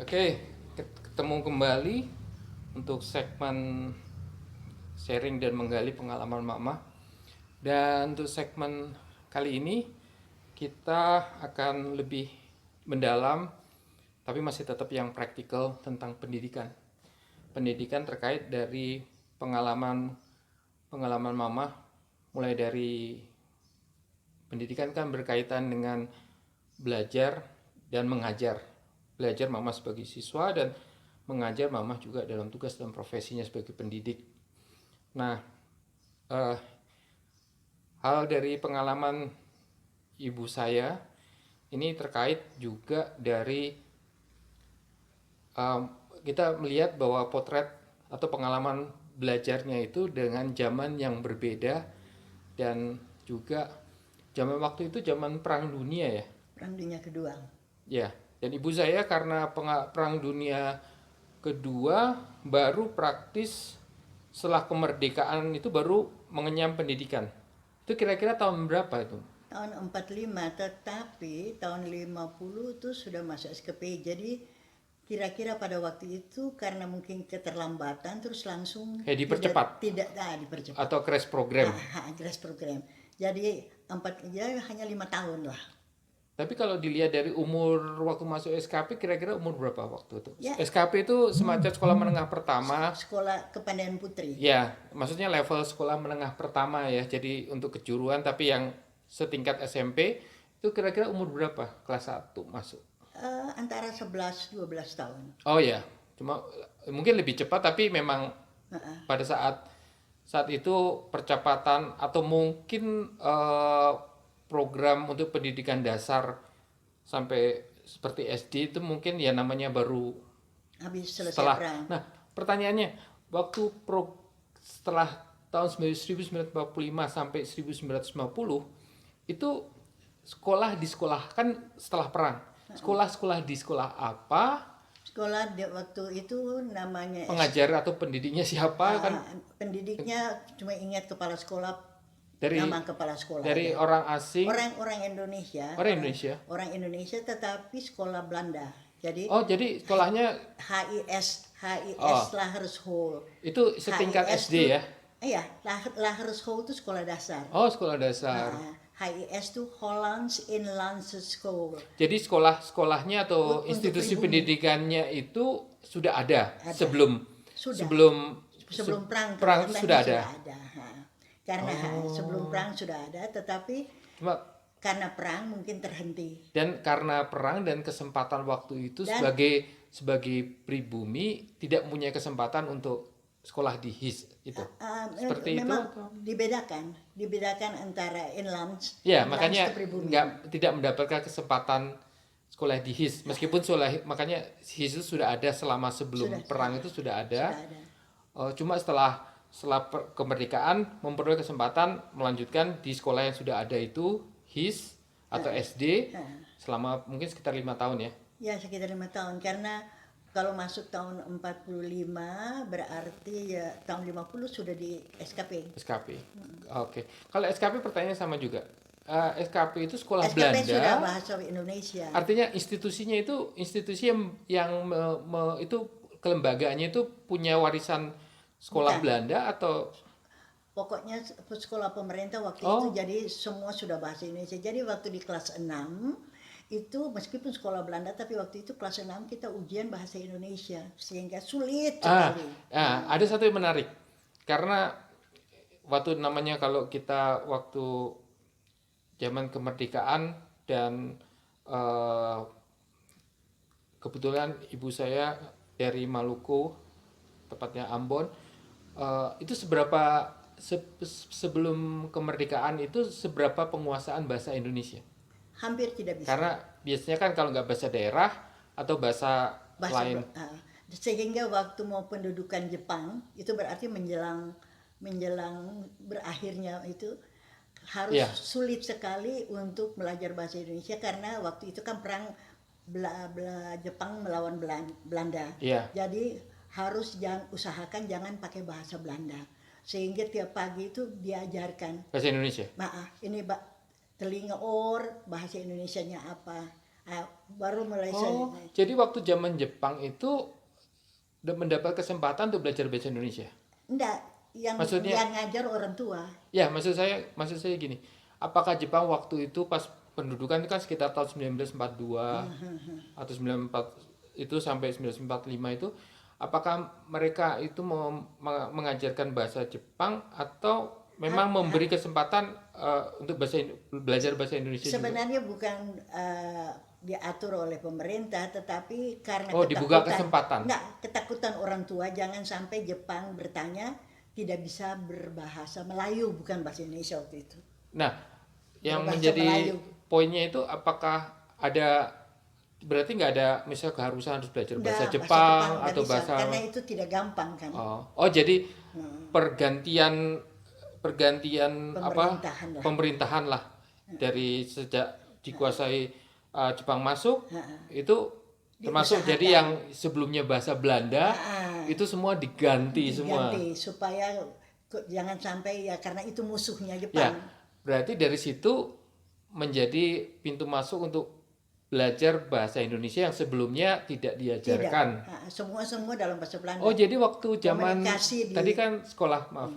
Oke, ketemu kembali untuk segmen sharing dan menggali pengalaman Mama. Dan untuk segmen kali ini kita akan lebih mendalam tapi masih tetap yang praktikal tentang pendidikan. Pendidikan terkait dari pengalaman Mama, mulai dari pendidikan kan berkaitan dengan belajar dan mengajar. Belajar Mama sebagai siswa dan mengajar Mama juga dalam tugas dan profesinya sebagai pendidik. Nah, hal dari pengalaman ibu saya ini terkait juga dari kita melihat bahwa potret atau pengalaman belajarnya itu dengan zaman yang berbeda dan juga zaman waktu itu zaman Perang Dunia ya. Perang Dunia Kedua. Ya, dan ibu saya karena Perang Dunia Kedua baru praktis setelah kemerdekaan itu baru mengenyam pendidikan. Itu kira-kira tahun berapa itu? Tahun 45, tetapi tahun 50 itu sudah masuk SKP. Jadi kira-kira pada waktu itu karena mungkin keterlambatan terus langsung Dipercepat tidak dipercepat. atau crash program. Grace program. Jadi hanya 5 tahun lah. Tapi kalau dilihat dari umur waktu masuk SKP kira-kira umur berapa waktu itu? Ya. SKP itu semacam sekolah menengah pertama. Sekolah Kepandaian Putri. Ya, maksudnya level sekolah menengah pertama ya. Jadi untuk kejuruan tapi yang setingkat SMP itu kira-kira umur berapa kelas 1 masuk? Antara 11-12 tahun. Oh ya, cuma mungkin lebih cepat tapi memang pada saat itu percepatan atau mungkin program untuk pendidikan dasar sampai seperti SD itu mungkin ya namanya baru Habis selesai setelah. perang. Nah, pertanyaannya waktu setelah tahun 1945 sampai 1950 itu sekolah di sekolah kan setelah perang. Sekolah di sekolah apa? Sekolah waktu itu namanya Pengajar atau pendidiknya siapa kan? Pendidiknya cuma ingat kepala sekolah, Dari nama kepala sekolah. dari orang asing. Orang Indonesia. Orang Indonesia tetapi sekolah Belanda. Jadi jadi sekolahnya HIS Lagershul. Itu setingkat HIS SD ya? Iya, Lagershul itu sekolah dasar. Oh, sekolah dasar. HIS itu Hollands Inlandse School. Jadi sekolahnya atau institusi pendidikannya itu sudah ada. sebelum perang itu sudah ada. Karena sebelum perang sudah ada, tetapi Cuma karena perang mungkin terhenti. dan karena perang dan kesempatan waktu itu sebagai pribumi tidak punya kesempatan untuk sekolah di HIS itu. Seperti memang itu. dibedakan antara inland. Ya, makanya tidak mendapatkan kesempatan sekolah di HIS meskipun makanya HIS itu sudah ada selama sebelum perang itu sudah ada. Cuma setelah kemerdekaan memperoleh kesempatan melanjutkan di sekolah yang sudah ada itu HIS atau SD selama mungkin sekitar 5 tahun ya. Ya, sekitar 5 tahun karena kalau masuk tahun 45 berarti ya tahun 50 sudah di SKP. Oke. Kalau SKP pertanyaan sama juga. SKP itu sekolah SKP Belanda. sudah bahasa Indonesia. Artinya institusinya itu institusi yang itu kelembagaannya itu punya warisan sekolah Belanda atau pokoknya sekolah pemerintah waktu itu jadi semua sudah bahasa Indonesia. Jadi waktu di kelas 6 itu meskipun sekolah Belanda tapi waktu itu kelas 6 kita ujian bahasa Indonesia sehingga sulit sekali. Ada satu yang menarik karena waktu namanya kalau kita waktu zaman kemerdekaan dan kebetulan ibu saya dari Maluku tepatnya Ambon, itu sebelum kemerdekaan itu seberapa penguasaan bahasa Indonesia? Hampir tidak bisa. Karena biasanya kan kalau nggak bahasa daerah atau bahasa lain. Sehingga waktu mau pendudukan Jepang itu berarti menjelang berakhirnya itu harus sulit sekali untuk belajar bahasa Indonesia karena waktu itu kan perang Jepang melawan Belanda. Jadi harus usahakan jangan pakai bahasa Belanda. Sehingga tiap pagi itu diajarkan bahasa Indonesia. ini telinga bahasa Indonesianya apa, Baru mulai jadi waktu zaman Jepang itu mendapat kesempatan untuk belajar bahasa Indonesia? Enggak, yang ngajar orang tua. Ya, maksud saya gini. Apakah Jepang waktu itu pas pendudukan kan sekitar tahun 1942 atau 94 itu sampai 1945 itu, apakah mereka itu mengajarkan bahasa Jepang atau memang memberi kesempatan untuk belajar bahasa Indonesia sebenarnya juga? Bukan diatur oleh pemerintah, tetapi karena dibuka kesempatan. Ketakutan orang tua jangan sampai Jepang bertanya tidak bisa berbahasa Melayu, bukan bahasa Indonesia waktu itu. Nah, yang menjadi poinnya itu apakah berarti nggak ada misal keharusan harus belajar bahasa Jepang atau bahasa, karena itu tidak gampang kan. Jadi pergantian pemerintahan lah dari sejak dikuasai Jepang masuk itu termasuk jadi yang sebelumnya bahasa Belanda itu semua diganti semua supaya jangan sampai karena itu musuhnya Jepang. Berarti dari situ menjadi pintu masuk untuk belajar bahasa Indonesia yang sebelumnya tidak diajarkan. Semua dalam bahasa Belanda. Jadi waktu zaman tadi kan sekolah, maaf.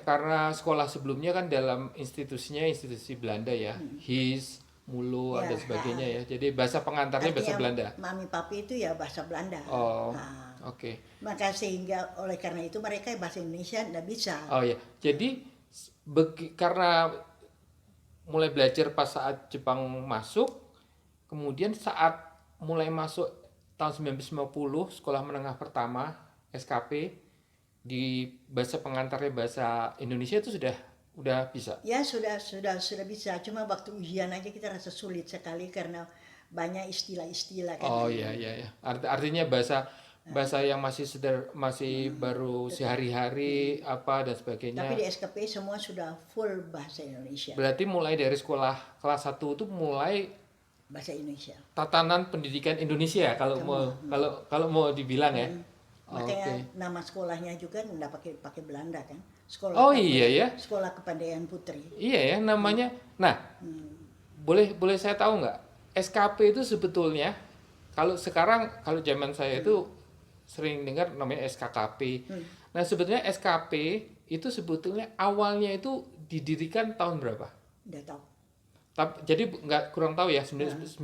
Karena sekolah sebelumnya kan dalam institusi Belanda ya, HIS, Mulu dan sebagainya ya. Jadi bahasa pengantarnya bahasa Belanda. Mami papi itu ya bahasa Belanda. Oke. Maka sehingga oleh karena itu mereka bahasa Indonesia tidak bisa. Jadi karena mulai belajar pas saat Jepang masuk, kemudian saat mulai masuk tahun 1950 sekolah menengah pertama SKP di bahasa pengantarnya bahasa Indonesia itu udah bisa. Ya sudah bisa. Cuma waktu ujian aja kita rasa sulit sekali karena banyak istilah-istilah kan. Iya. Artinya bahasa yang masih baru sehari-hari apa dan sebagainya. Tapi di SKP semua sudah full bahasa Indonesia. Berarti mulai dari sekolah kelas 1 itu mulai bahasa Indonesia. Tatanan pendidikan Indonesia kalau mau dibilang ya. Makanya nama sekolahnya juga enggak pakai Belanda kan. Sekolah Kepandaian Putri. Iya ya namanya. Nah, boleh saya tahu nggak? SKP itu sebetulnya kalau zaman saya itu sering dengar namanya SKKP. Nah, sebetulnya SKP itu sebetulnya awalnya itu didirikan tahun berapa? Enggak tahu. Jadi kurang tahu ya 1950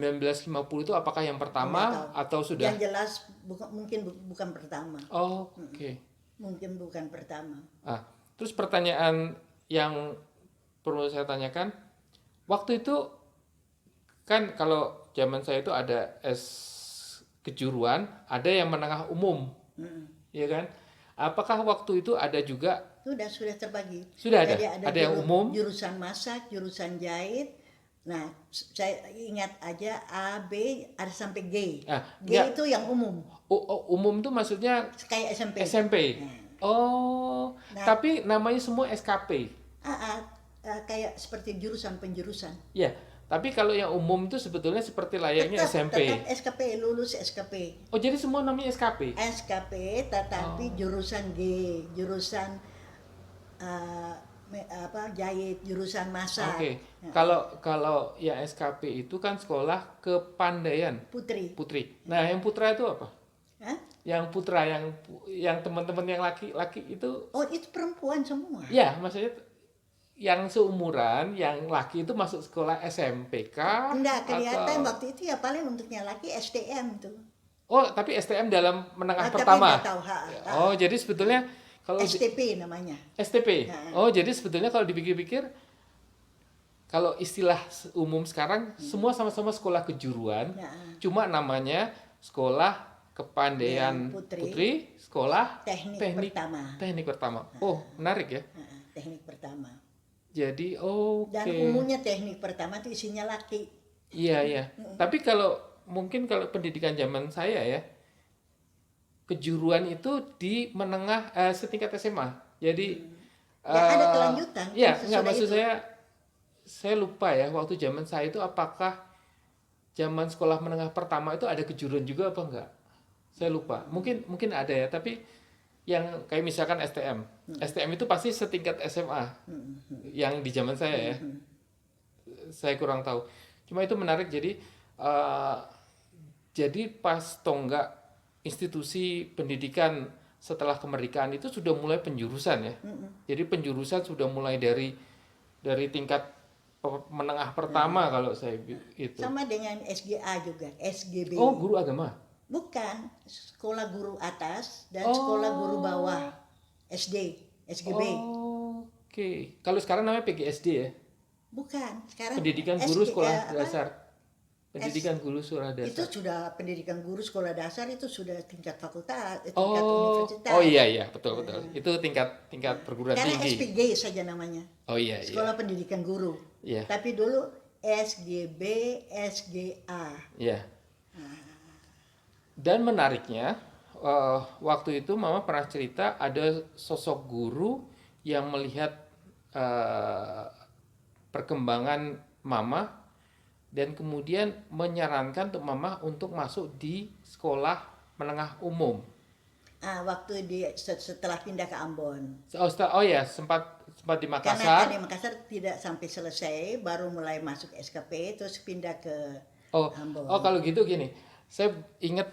itu apakah yang pertama atau sudah? Yang jelas mungkin bukan pertama. Oke. Mungkin bukan pertama. Terus pertanyaan yang perlu saya tanyakan, waktu itu kan kalau zaman saya itu ada kejuruan, ada yang menengah umum, ya kan? Apakah waktu itu ada juga? Sudah terbagi. Sudah ada. Jadi ada yang umum. Jurusan masak, jurusan jahit. Nah, saya ingat aja A, B, ada sampai G. G itu yang umum. Umum itu maksudnya kayak SMP. Tapi namanya semua SKP. Kayak seperti jurusan penjurusan. Ya, tapi kalau yang umum itu sebetulnya seperti layaknya SMP. Tetap SKP, lulus SKP. Jadi semua namanya SKP. SKP, tetapi jurusan G, jurusan jahit, jurusan masak. Oke. Kalau yang SKP itu kan sekolah kepandaian putri. Nah, yang putra itu apa? Yang putra yang teman-teman yang laki-laki itu? Itu perempuan semua. Ya, maksudnya yang seumuran, yang laki itu masuk sekolah SMPK? Enggak, kelihatan waktu itu ya paling untuknya laki STM tuh. Tapi STM dalam menengah pertama. Tapi enggak tahu. Jadi sebetulnya kalau STP namanya. STP. Jadi sebetulnya kalau dipikir-pikir kalau istilah umum sekarang semua sama-sama sekolah kejuruan, cuma namanya sekolah kepandaian putri, sekolah teknik pertama. Menarik ya. Teknik pertama. Jadi Dan umumnya teknik pertama itu isinya laki. Iya. Tapi mungkin kalau pendidikan zaman saya ya, kejuruan itu di menengah setingkat SMA. Jadi ada kelanjutan. Ya, maksud saya lupa ya waktu zaman saya itu apakah zaman sekolah menengah pertama itu ada kejuruan juga apa enggak? Saya lupa. Mungkin ada ya, tapi yang kayak misalkan STM. STM itu pasti setingkat SMA. Yang di zaman saya ya. saya kurang tahu. Cuma itu menarik, jadi pas tonggak institusi pendidikan setelah kemerdekaan itu sudah mulai penjurusan ya. Jadi penjurusan sudah mulai dari tingkat menengah pertama kalau saya itu. Sama dengan SGA juga, SGB. Oh, guru agama? Bukan, sekolah guru atas dan sekolah guru bawah, SD, SGB. Oke. Kalau sekarang namanya PGSD ya? Bukan, sekarang Pendidikan Guru Sekolah Dasar. Pendidikan Guru Sekolah Dasar. Itu sudah pendidikan guru sekolah dasar, itu sudah tingkat fakultas, tingkat universitas. Oh iya, betul. Itu tingkat perguruan Karena tinggi. SPG saja namanya. Oh iya. Sekolah Pendidikan Guru. Iya. Tapi dulu SGB, SGA. Iya. Dan menariknya, waktu itu Mama pernah cerita ada sosok guru yang melihat perkembangan Mama dan kemudian menyarankan untuk Mama untuk masuk di sekolah menengah umum. Waktu setelah pindah ke Ambon. Oh ya, sempat di Karena Makassar. di Makassar tidak sampai selesai, baru mulai masuk SKP, terus pindah ke Ambon. Oh kalau gitu gini, saya ingat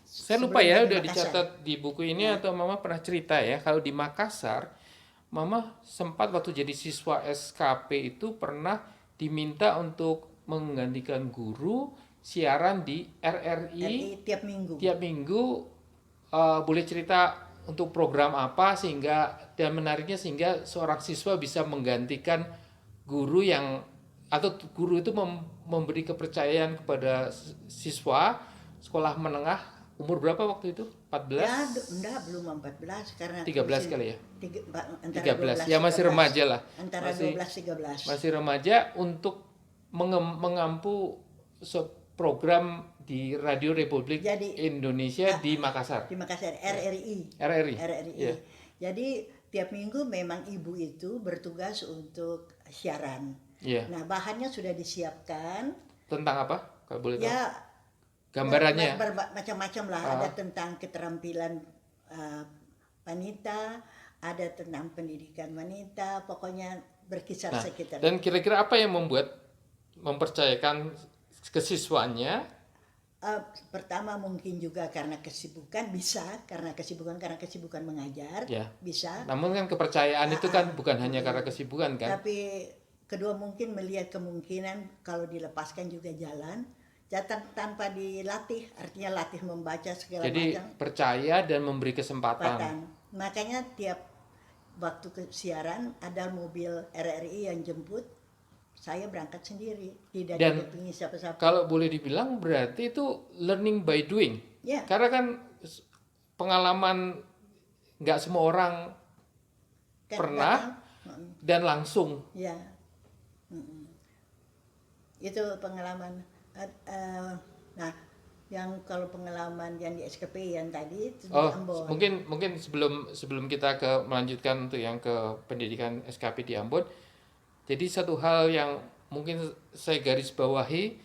saya lupa ya, udah dicatat di buku ini atau Mama pernah cerita ya, kalau di Makassar, Mama sempat waktu jadi siswa SKP itu pernah diminta untuk menggantikan guru siaran di RRI tiap minggu. Boleh cerita untuk program apa dan menariknya sehingga seorang siswa bisa menggantikan guru atau guru itu memberi kepercayaan kepada siswa sekolah menengah umur berapa waktu itu? 14? Ya, enggak, belum 14 karena 13 kali ya? 13. Ya masih remaja lah. Antara 12-13. Masih remaja untuk mengampu program di Radio Republik Indonesia di Makassar. Di Makassar, RRI. Yeah. Jadi tiap minggu memang ibu itu bertugas untuk siaran. Yeah. Nah, bahannya sudah disiapkan. Tentang apa? Kalau boleh tahu. Ya, gambarannya macam-macam lah. Ada tentang keterampilan wanita, ada tentang pendidikan wanita, pokoknya berkisar sekitar. Dan kira-kira apa yang mempercayakan ke siswanya? Pertama mungkin juga karena kesibukan mengajar, bisa. Namun kan kepercayaan itu kan bukan hanya karena kesibukan kan? Tapi kedua mungkin melihat kemungkinan kalau dilepaskan juga jalan. Tanpa dilatih, artinya latih membaca segala macam. Jadi percaya dan memberi kesempatan. Makanya tiap waktu ke siaran ada mobil RRI yang jemput, saya berangkat sendiri, tidak didampingi siapa-siapa. Kalau boleh dibilang berarti itu learning by doing. Yeah. Karena kan pengalaman nggak semua orang pernah dan langsung. Ya, itu pengalaman. Nah, yang kalau pengalaman yang di SKP yang tadi itu di Ambon. Mungkin sebelum kita melanjutkan untuk yang ke pendidikan SKP di Ambon. Jadi satu hal yang mungkin saya garis bawahi,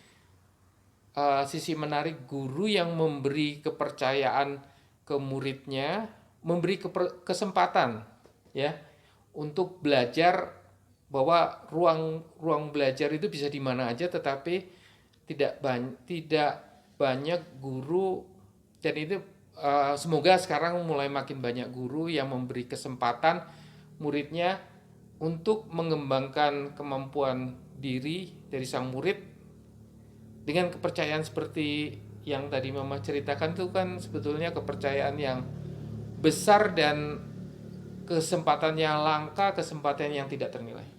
sisi menarik guru yang memberi kepercayaan ke muridnya, memberi kesempatan ya untuk belajar, bahwa ruang belajar itu bisa di mana aja, tetapi tidak banyak guru, dan itu semoga sekarang mulai makin banyak guru yang memberi kesempatan muridnya untuk mengembangkan kemampuan diri dari sang murid dengan kepercayaan seperti yang tadi Mama ceritakan. Itu kan sebetulnya kepercayaan yang besar dan kesempatan yang langka, kesempatan yang tidak ternilai.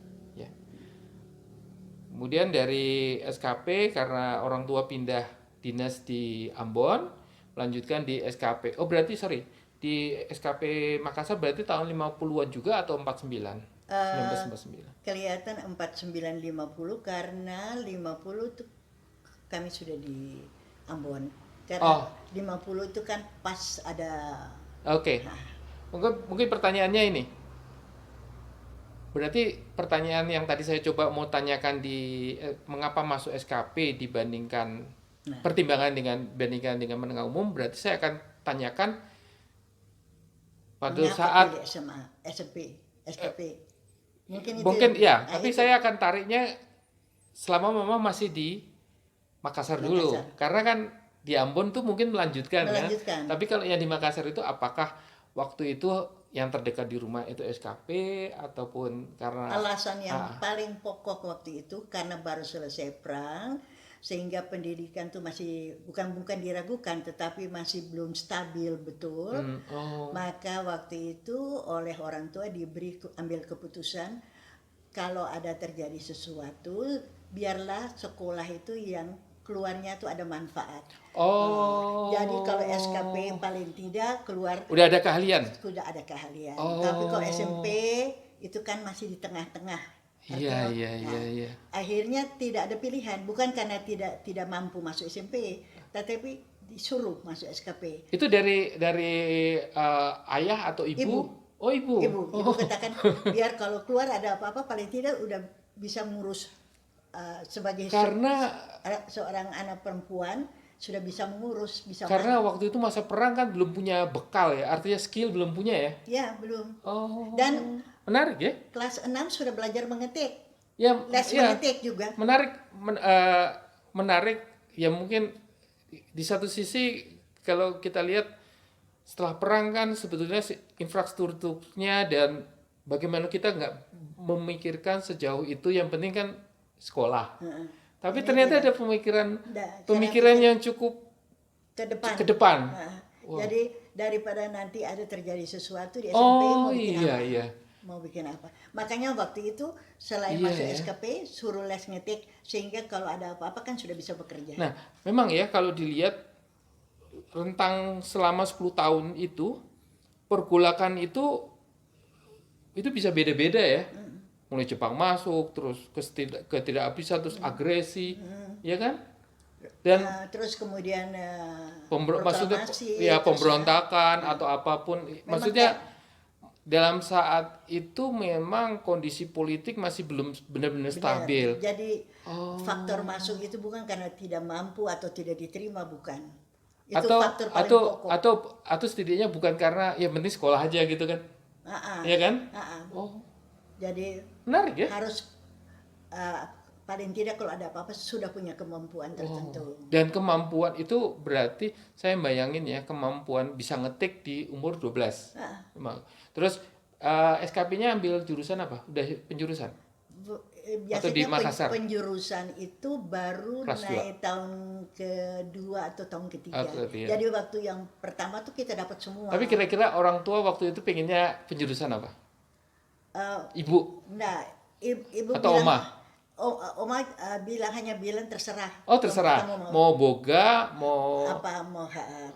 Kemudian dari SKP karena orang tua pindah dinas di Ambon, melanjutkan di SKP. Di SKP Makassar berarti tahun 50-an juga atau 49? 1949. Kelihatan 49-50 karena 50 itu kami sudah di Ambon. Karena 50 itu kan pas ada. Oke. Mungkin pertanyaannya ini. Berarti pertanyaan yang tadi saya coba mau tanyakan mengapa masuk SKP dibandingkan pertimbangan dibandingkan dengan menengah umum, berarti saya akan tanyakan pada saat SMA, SMP, SKP. Mungkin ya, nah, tapi itu. saya akan tariknya selama Mama masih di Makassar dulu. Karena kan di Ambon tuh mungkin melanjutkan ya. Tapi kalau yang di Makassar itu apakah waktu itu yang terdekat di rumah itu SKP ataupun karena alasan yang paling pokok waktu itu karena baru selesai perang, sehingga pendidikan tuh masih bukan diragukan tetapi masih belum stabil betul. Maka waktu itu oleh orang tua ambil keputusan kalau ada terjadi sesuatu biarlah sekolah itu yang keluarnya tuh ada manfaat. Jadi kalau SKP paling tidak keluar udah ada keahlian. Tapi kalau SMP itu kan masih di tengah-tengah. Iya. Akhirnya tidak ada pilihan, bukan karena tidak mampu masuk SMP, tetapi disuruh masuk SKP. Itu dari ayah atau ibu? Oh, ibu. Ibu katakan biar kalau keluar ada apa-apa paling tidak udah bisa ngurus sebagai seorang anak perempuan sudah bisa mengurus, karena waktu itu masa perang kan belum punya bekal ya, artinya skill belum punya ya? Ya, belum. Dan menarik ya? Kelas 6 sudah belajar mengetik. Les mengetik juga. Menarik ya, mungkin di satu sisi kalau kita lihat setelah perang kan sebetulnya infrastrukturnya dan bagaimana kita nggak memikirkan sejauh itu, yang penting kan sekolah. Tapi ternyata ada pemikiran yang cukup ke depan. Jadi daripada nanti ada terjadi sesuatu di SMP mau bikin apa. Makanya waktu itu selain masuk SKP suruh les ngetik sehingga kalau ada apa-apa kan sudah bisa bekerja. Nah, memang ya kalau dilihat rentang selama 10 tahun itu pergolakan itu bisa beda-beda ya. Mulai Jepang masuk, terus ketidakhabisan, terus agresi, ya kan? Dan terus kemudian maksudnya ya pemberontakan atau apapun. Maksudnya dalam saat itu memang kondisi politik masih belum benar-benar stabil. Jadi faktor masuk itu bukan karena tidak mampu atau tidak diterima, bukan. Itu faktor paling pokok. Atau setidaknya bukan karena ya penting sekolah aja gitu kan. Iya kan? Jadi menarik ya? Harus paling tidak kalau ada apa-apa sudah punya kemampuan tertentu. Dan kemampuan itu berarti saya bayangin ya, kemampuan bisa ngetik di umur 12. Terus SKP-nya ambil jurusan apa? Udah penjurusan? Biasanya di Makassar? Penjurusan itu baru naik tahun kedua atau tahun ketiga. Jadi waktu yang pertama tuh kita dapat semua. Tapi kira-kira orang tua waktu itu pengennya penjurusan apa? Ibu? Nah, ibu atau bilang, Oma? Oma hanya bilang terserah. Oh, terserah. Mau boga, mau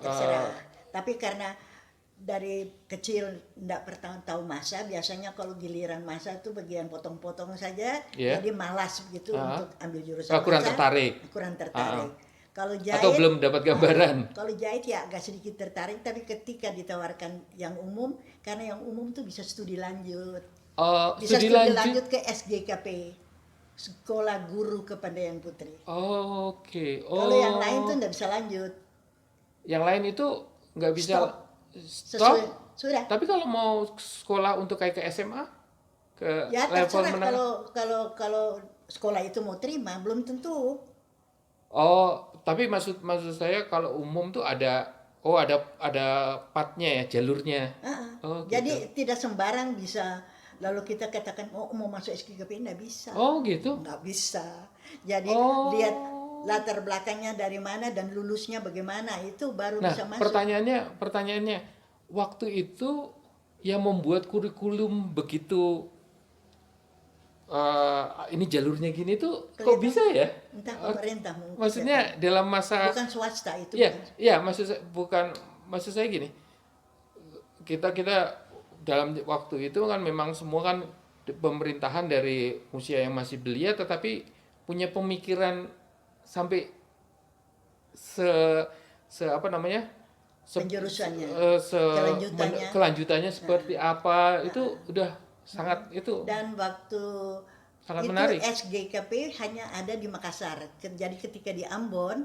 terserah. Tapi karena dari kecil enggak tahu masak, biasanya kalau giliran masak tuh bagian potong-potong saja, jadi malas begitu untuk ambil jurusan masak. Kurang tertarik. Kalau jahit atau belum dapat gambaran. Kalau jahit ya agak sedikit tertarik, tapi ketika ditawarkan yang umum, karena yang umum tuh bisa studi lanjut. Bisa studi lanjut ke SGKP, Sekolah Guru Kepandaian Putri. Oke. Kalau yang lain tuh nggak bisa lanjut. Yang lain itu nggak bisa Stop? Sudah. Tapi kalau mau sekolah untuk kayak ke SMA, ke ya, level menengah. Kalau sekolah itu mau terima, belum tentu. Tapi maksud saya kalau umum tuh ada partnya ya, jalurnya. Jadi gitu. Tidak sembarang bisa. Lalu kita katakan mau masuk SGKP, nggak bisa. Gitu. Nggak bisa. Jadi lihat latar belakangnya dari mana dan lulusnya bagaimana, itu baru bisa masuk. Pertanyaannya waktu itu yang membuat kurikulum begitu ini jalurnya gini tuh kok bisa ya? Entah pemerintah mungkin. Maksudnya dalam masa bukan swasta itu. Maksud saya gini. Kita dalam waktu itu kan memang semua kan pemerintahan dari usia yang masih belia tetapi punya pemikiran sampai penjurusannya, kelanjutannya seperti apa, itu udah sangat itu. Dan waktu sangat itu menarik. SGKP hanya ada di Makassar. Jadi ketika di Ambon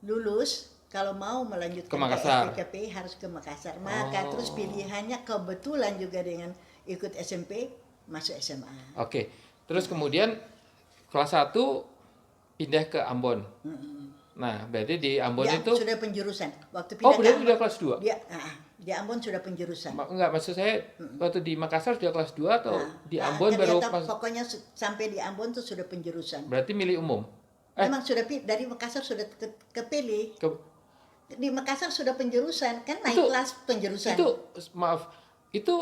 lulus, kalau mau melanjutkan ke SGKP harus ke Makassar. Maka terus pilihannya kebetulan juga dengan ikut SMP masuk SMA. Oke. Terus kemudian kelas 1 pindah ke Ambon. Nah, berarti di Ambon dia itu sudah penjurusan. Waktu pindah ke berarti Ambon, sudah kelas 2? Di Ambon sudah penjurusan. Enggak, maksud saya waktu di Makassar sudah kelas 2 atau di Ambon baru pokoknya sampai di Ambon tuh sudah penjurusan. Berarti milih umum. Memang sudah dari Makassar sudah kepilih. Di Makassar sudah penjurusan, kan naik kelas penjurusan. Itu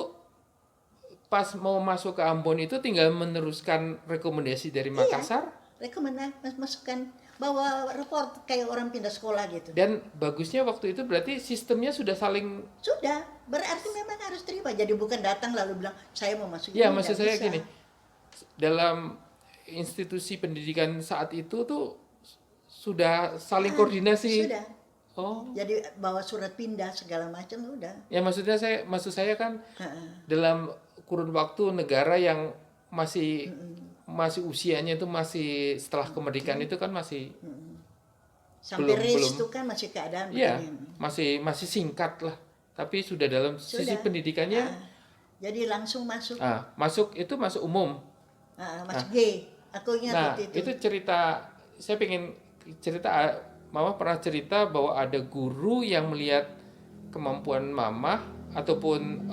pas mau masuk ke Ambon itu tinggal meneruskan rekomendasi dari Makassar? Iya, rekomendasi masukkan bawa report kayak orang pindah sekolah gitu. Dan bagusnya waktu itu berarti sistemnya sudah saling... Sudah, berarti memang harus terima. Jadi bukan datang lalu bilang, saya mau masuk ini. Ya, maksud saya gini, dalam institusi pendidikan saat itu tuh sudah saling koordinasi. Sudah. Oh. Jadi bawa surat pindah segala macam udah. Ya, maksud saya kan dalam kurun waktu negara yang masih usianya itu masih setelah kemerdekaan itu kan masih sampai race itu kan masih keadaan masih singkat lah, tapi sudah dalam sisi pendidikannya jadi langsung masuk masuk umum, masuk G. Aku ingat itu cerita, saya pengen cerita, Mama pernah cerita bahwa ada guru yang melihat kemampuan Mama ataupun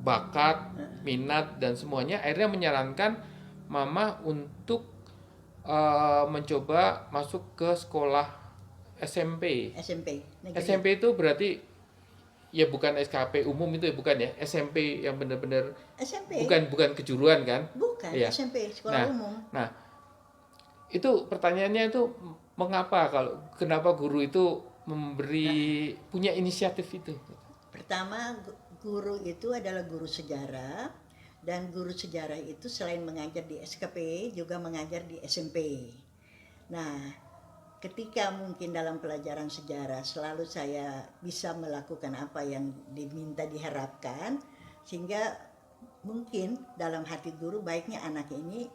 bakat, minat dan semuanya, akhirnya menyarankan Mama untuk mencoba masuk ke sekolah SMP. SMP itu berarti ya bukan SKP umum itu ya, bukan ya, SMP yang benar-benar SMP. Bukan kejuruan kan? Bukan, ya. SMP sekolah umum. Nah, itu pertanyaannya itu kenapa guru itu punya inisiatif itu? Pertama, guru itu adalah guru sejarah, dan guru sejarah itu selain mengajar di SKP juga mengajar di SMP. Nah, ketika mungkin dalam pelajaran sejarah selalu saya bisa melakukan apa yang diharapkan, sehingga mungkin dalam hati guru baiknya anak ini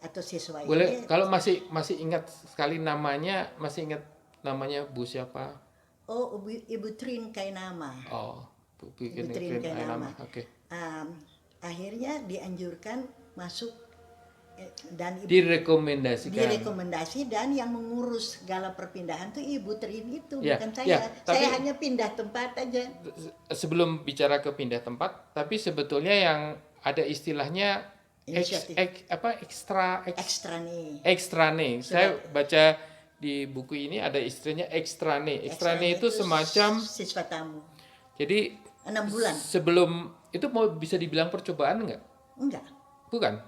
atau siswa ini. Boleh, kalau masih ingat sekali namanya, masih ingat namanya Bu siapa? Oh, Ibu Trin Kainama. Oh, Ibu Trin Kainama. Oke. Akhirnya dianjurkan masuk dan direkomendasi dan yang mengurus segala perpindahan tuh Ibu Trin itu, bukan saya. Saya hanya pindah tempat aja. Sebelum bicara ke pindah tempat, tapi sebetulnya yang ada istilahnya ekstrane. Saya baca di buku ini ada istilahnya ekstrane. Ekstrane itu semacam siswa tamu. Jadi 6 bulan. Sebelum itu mau bisa dibilang percobaan enggak? Enggak. Bukan.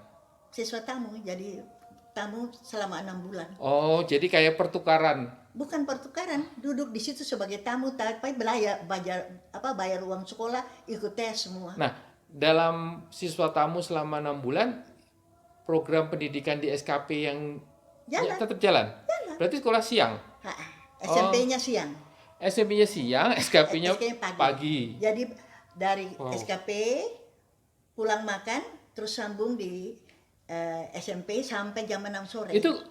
Siswa tamu, jadi tamu selama 6 bulan. Oh, jadi kayak pertukaran. Bukan pertukaran, duduk di situ sebagai tamu, tapi bayar uang sekolah, ikut tes semua. Nah, dalam siswa tamu selama 6 bulan, program pendidikan di SKP yang tetap jalan. Berarti sekolah siang. SMP-nya siang. SMP-nya siang, SKP-nya pagi. Jadi dari SKP pulang makan, terus sambung di SMP sampai jam 6 sore. Itu